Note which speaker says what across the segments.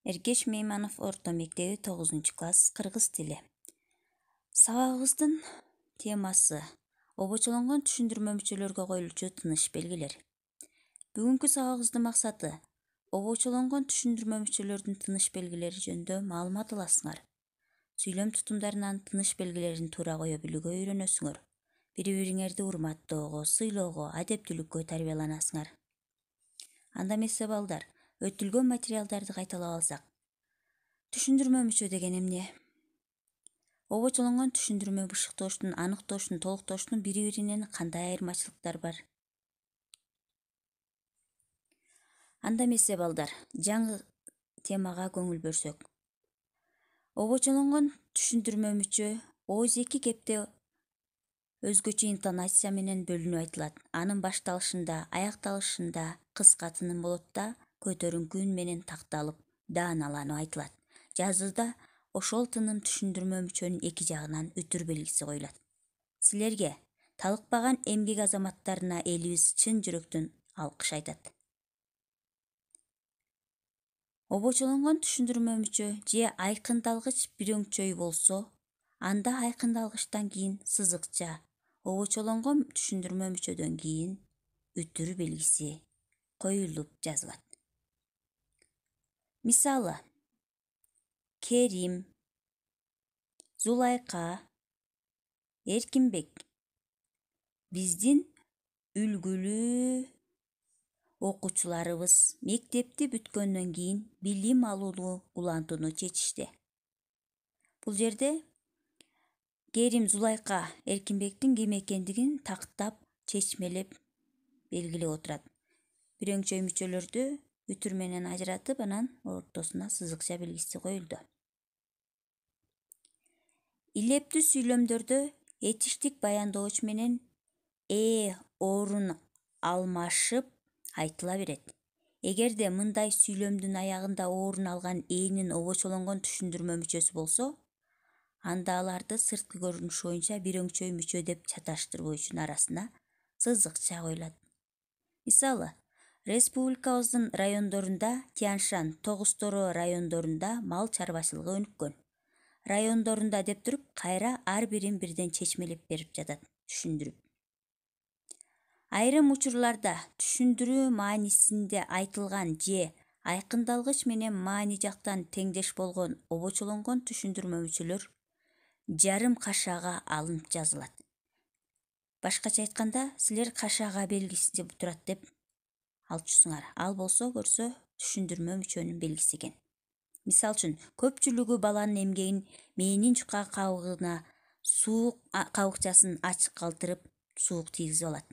Speaker 1: Эргеш Мейманов орто мектеби 9-класс кыргыз тили. Сабагыбыздын темасы обочолонгон түшүндүрмө мүчөлөргө коюлчу тыныш белгилер. Бүгүнкү сабагыбыздын максаты обочолонгон түшүндүрмө мүчөлөрдүн тыныш белгилери жөнүндө маалымат аласыңар. Сүйлөм тутумдарынан тыныш белгилерин туура кое билүүгө үйрөнөсүңөр. Бири-бириңерди урматтоого, сыйлоого, адептүүлүккө тарбияланасыңар. Анда эмесе балдар, өтүлгөн материалдарды кайталап алсак. Түшүндүрмө мүчө деген эмне? Обочолонгон түшүндүрмө бышыктооштун, аныктооштун, толуктооштун бири-биринен кандай айырмачылыктары бар? Анда эмесе балдар, жаңы темага көңүл бөлсөк. Обочолонгон түшүндүрмө мүчө ооз эки кепте өзгөчө интонация менен бөлүнүп айтылат. Анын башталышында, аякталышында кыска тыным болот да, көтөрүңкү үн менен такталып, дааналанып айтылат. Жазууда ошол тыным түшүндүрмө мүчөнүн эки жагынан үтүр белгиси коюлат. Силерге талыкпаган эмгек азаматтарына элибиз чын жүрөктөн алкыш айтат. Обочолонгон түшүндүрмө мүчө же айкындалгыч бирөңчөй болсо, анда айкындалгычтан кийин сызыкча, обочолонгон түшүндүрмө мүчөдөн кийин үтүр белгиси коюлуп жазылат. Мисалы, Керим, Зулайка, Эркинбек биздин үлгүлүү окуучуларыбыз мектепти бүткөндөн кийин билим алууну улантууну чечишти. Бул жерде Керим, Зулайка, Эркинбектин ким экендигин тактап, чечмелеп белгилеп отурат. Бирөңчөй мүчөлөрдү үтүр менен ажыратып, анан ортосуна сызыкча белгиси коюлду. Илептүү сүйлөмдөрдө этиштик баяндооч менен орун алмашып айтыла берет. Эгерде мындай сүйлөмдүн аягында орун алган энин обочолонгон түшүндүрмө мүчөсү болсо, анда аларды сырткы көрүнүшү боюнча бирөңчөй мүчө деп чаташтыруу үчүн арасына сызыкча коюлат. Мисалы, республикабыздын райондорунда Тянь-Шань, Тогуз-Тороо райондорунда мал чарбачылыгы өнүккөн. Райондорунда деп туруп, кайра ар бирин бирден чечмелеп берип жатат, түшүндүрүп. Айрым учурларда түшүндүрүү маанисинде айтылган же айкындалгыч менен маани жактан теңдеш болгон обочолонгон түшүндүрмө мүчөлөр жарым кашаага алынып жазылат. Башкача айтканда, силер кашаага белгиси турат деп алчусуңар. Ал болсо көрсө түшүндүрмө мүчөнүн белгиси экен. Мисалы үчүн, көпчүлүгү баланын эмгегин мээнин жука кабыгына суук кабыкчасын ачык калтырып, суук тийгизип алат.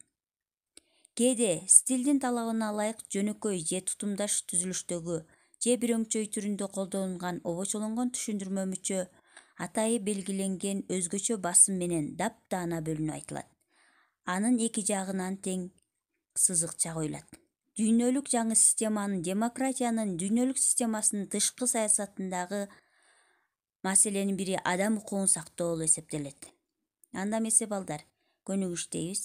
Speaker 1: Кээде стилдин талабына ылайык жөнөкөй же тутумдаш түзүлүштөгү же бирөңчөй түрүндө колдонулган обочолонгон түшүндүрмө мүчө атайы белгиленген өзгөчө басым менен дапдаана бөлүнүп айтылат. Анын эки жагынан тең сызыкча коюлат. Дүйнөлүк жаңы системанын, демократиянын дүйнөлүк системасынын тышкы саясатындагы маселенин бири адам укугун сактоо болуп эсептелет. Анда эмесе балдар, көнүгүштейбиз.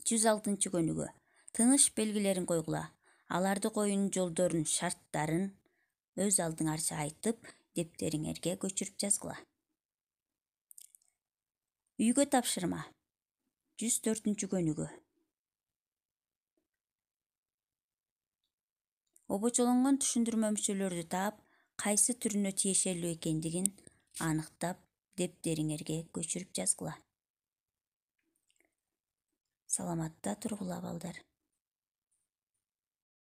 Speaker 1: 106 көнүгүү. Тыныш белгилерин койгула. Аларды коюунун жолдорун, шарттарын өз алдыңарча айтып, дептериңерге көчүрүп жазгыла. Үйгө тапшырма. 104 көнүгүү. Обочолонгон түшүндүрмө мүчөлөрдү таап, кайсы түрүнө тиешелүү экендигин аныктап, дептериңерге көчүрүп жазгыла. Саламатта тургула балдар.